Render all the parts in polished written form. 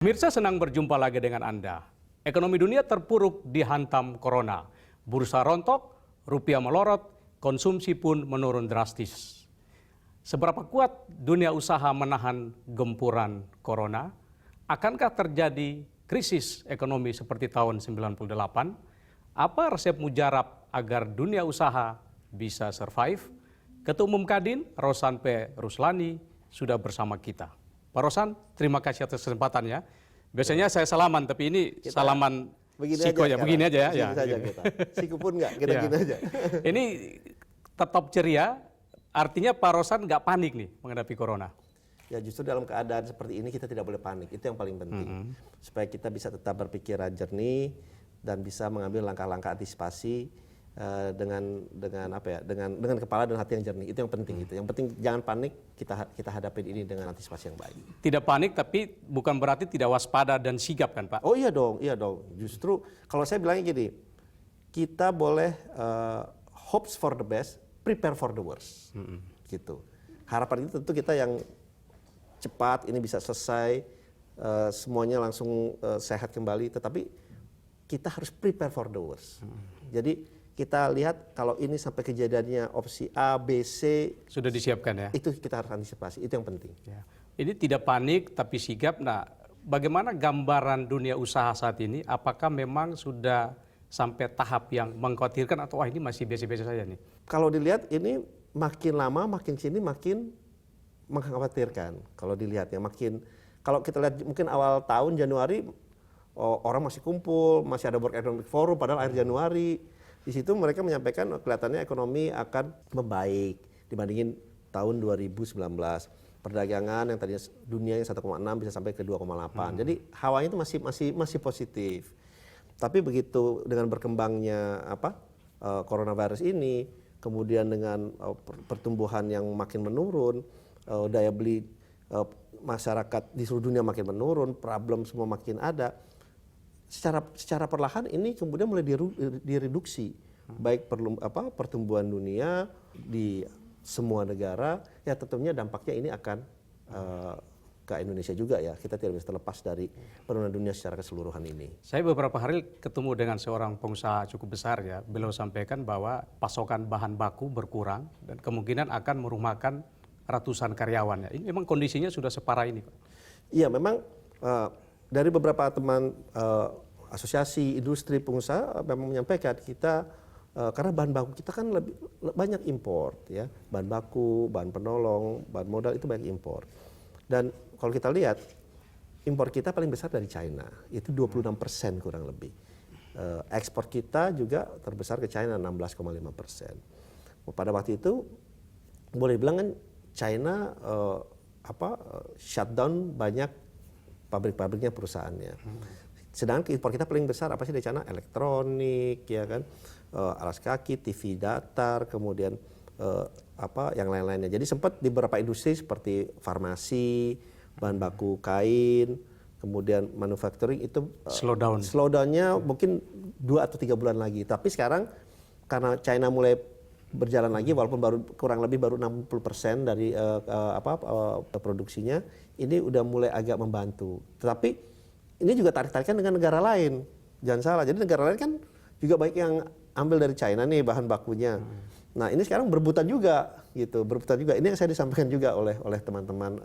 Pemirsa, senang berjumpa lagi dengan Anda. Ekonomi dunia terpuruk dihantam corona. Bursa rontok, rupiah melorot, konsumsi pun menurun drastis. Seberapa kuat dunia usaha menahan gempuran corona? Akankah terjadi krisis ekonomi seperti tahun 98? Apa resep mujarab agar dunia usaha bisa survive? Ketua Umum Kadin, Rosan P. Ruslani, sudah bersama kita. Pak Rosan, terima kasih atas kesempatannya. Biasanya saya salaman, tapi ini kita salaman Siko aja, begini aja ya. Saja kita. Siku pun enggak, kita gini aja. Ini tetap ceria, artinya Pak Rosan nggak panik nih menghadapi corona. Ya justru dalam keadaan seperti ini kita tidak boleh panik, itu yang paling penting. Supaya kita bisa tetap berpikiran jernih dan bisa mengambil langkah-langkah antisipasi dengan kepala dan hati yang jernih. Itu yang penting. Itu yang penting, jangan panik, kita hadapin ini dengan antisipasi yang baik. Tidak panik, tapi bukan berarti tidak waspada dan sigap kan Pak? Oh iya dong. Justru kalau saya bilangnya gini, kita boleh hopes for the best, prepare for the worst. Gitu. Harapan itu tentu kita yang cepat ini bisa selesai, semuanya langsung sehat kembali, tetapi kita harus prepare for the worst. Jadi kita lihat kalau ini sampai kejadiannya opsi A, B, C. Sudah disiapkan ya? Itu kita harus antisipasi, itu yang penting. Ya. Ini tidak panik tapi sigap. Nah, bagaimana gambaran dunia usaha saat ini? Apakah memang sudah sampai tahap yang mengkhawatirkan atau ini masih biasa-biasa saja nih? Kalau dilihat ini makin lama, makin sini makin mengkhawatirkan. Kalau dilihatnya kalau kita lihat mungkin awal tahun Januari, orang masih kumpul, masih ada World Economic Forum, padahal akhir Januari. Di situ mereka menyampaikan kelihatannya ekonomi akan membaik dibandingin tahun 2019. Perdagangan yang tadinya dunianya 1,6 bisa sampai ke 2,8. Jadi hawanya itu masih positif. Tapi begitu dengan berkembangnya coronavirus ini, kemudian dengan pertumbuhan yang makin menurun, daya beli masyarakat di seluruh dunia makin menurun, problem semua makin ada. Secara perlahan ini kemudian mulai direduksi, baik pertumbuhan dunia di semua negara, ya tentunya dampaknya ini akan ke Indonesia juga ya. Kita tidak bisa terlepas dari penurunan dunia secara keseluruhan ini. Saya beberapa hari ketemu dengan seorang pengusaha cukup besar ya. Beliau sampaikan bahwa pasokan bahan baku berkurang dan kemungkinan akan merumahkan ratusan karyawannya. Ini memang kondisinya sudah separah ini, Pak. Iya, memang dari beberapa teman asosiasi industri pengusaha memang menyampaikan kita karena bahan baku kita kan lebih banyak impor ya, bahan baku, bahan penolong, bahan modal itu banyak impor. Dan kalau kita lihat impor kita paling besar dari China, itu 26% kurang lebih. Ekspor kita juga terbesar ke China 16,5%. Pada waktu itu boleh bilang kan China shutdown banyak pabrik-pabriknya, perusahaannya. Sedangkan impor kita paling besar apa sih dari China? Elektronik, ya kan, alas kaki, TV datar, kemudian yang lain-lainnya. Jadi sempat di beberapa industri seperti farmasi, bahan baku kain, kemudian manufacturing itu slowdownnya mungkin 2 atau 3 bulan lagi. Tapi sekarang karena China mulai berjalan lagi, walaupun kurang lebih baru 60% dari produksinya, ini udah mulai agak membantu. Tetapi ini juga tarik-tarikan dengan negara lain, jangan salah. Jadi negara lain kan juga baik yang ambil dari China nih bahan bakunya. Nah ini sekarang berebutan juga, gitu, berebutan juga. Ini yang saya disampaikan juga oleh teman-teman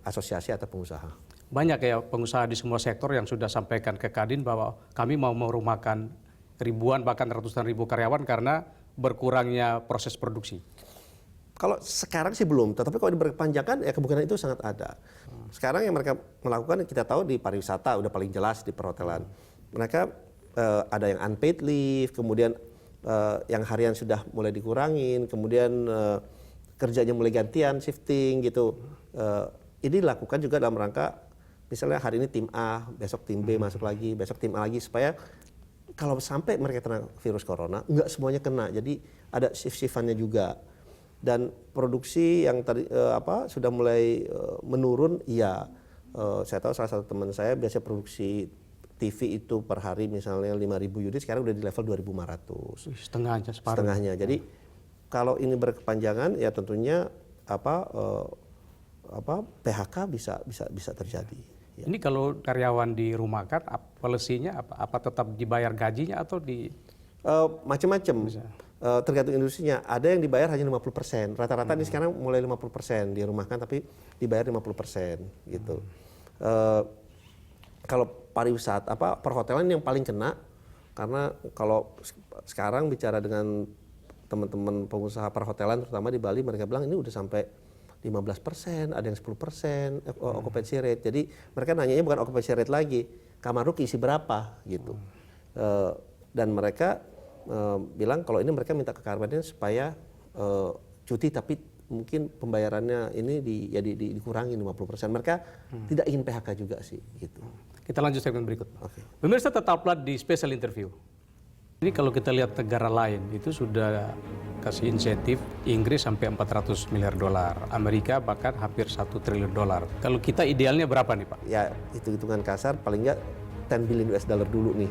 asosiasi atau pengusaha. Banyak ya pengusaha di semua sektor yang sudah sampaikan ke Kadin bahwa kami mau merumahkan ribuan bahkan ratusan ribu karyawan karena berkurangnya proses produksi. Kalau sekarang sih belum, tetapi kalau diperpanjangkan ya kemungkinan itu sangat ada. Sekarang yang mereka melakukan kita tahu di pariwisata udah paling jelas di perhotelan. Mereka ada yang unpaid leave, kemudian yang harian sudah mulai dikurangin, kemudian kerjanya mulai gantian, shifting gitu. Ini dilakukan juga dalam rangka misalnya hari ini tim A, besok tim B masuk lagi, besok tim A lagi, supaya kalau sampai mereka kena virus corona, nggak semuanya kena. Jadi ada shift-shiftannya juga. Dan produksi yang tadi sudah mulai menurun, iya. Saya tahu salah satu teman saya biasa produksi TV itu per hari misalnya 5.000 unit, sekarang udah di level 2.500. Setengahnya, separuh. Setengahnya. Jadi kalau ini berkepanjangan, ya tentunya PHK bisa terjadi. Ini kalau karyawan dirumahkan, polisinya apa tetap dibayar gajinya atau di Macam-macam. Tergantung industrinya. Ada yang dibayar hanya 50%. Rata-rata ini sekarang mulai 50% dirumahkan tapi dibayar 50% gitu. Kalau pariwisata perhotelan yang paling kena, karena kalau sekarang bicara dengan teman-teman pengusaha perhotelan terutama di Bali, mereka bilang ini udah sampai 15%, ada yang 10% occupancy rate. Jadi mereka nanyanya bukan occupancy rate lagi, kamar lu isi berapa gitu. Dan mereka bilang kalau ini mereka minta ke kamarnya supaya cuti tapi mungkin pembayarannya ini dikurangi 50%. Mereka tidak ingin PHK juga sih gitu. Kita lanjut segmen berikut. Oke. Pemirsa tetaplah di special interview. Ini kalau kita lihat negara lain itu sudah kasih insentif, Inggris sampai 400 miliar dolar, Amerika bahkan hampir 1 triliun dolar. Kalau kita idealnya berapa nih Pak? Ya hitung-hitungan kasar paling nggak 10 billion US dollar dulu nih.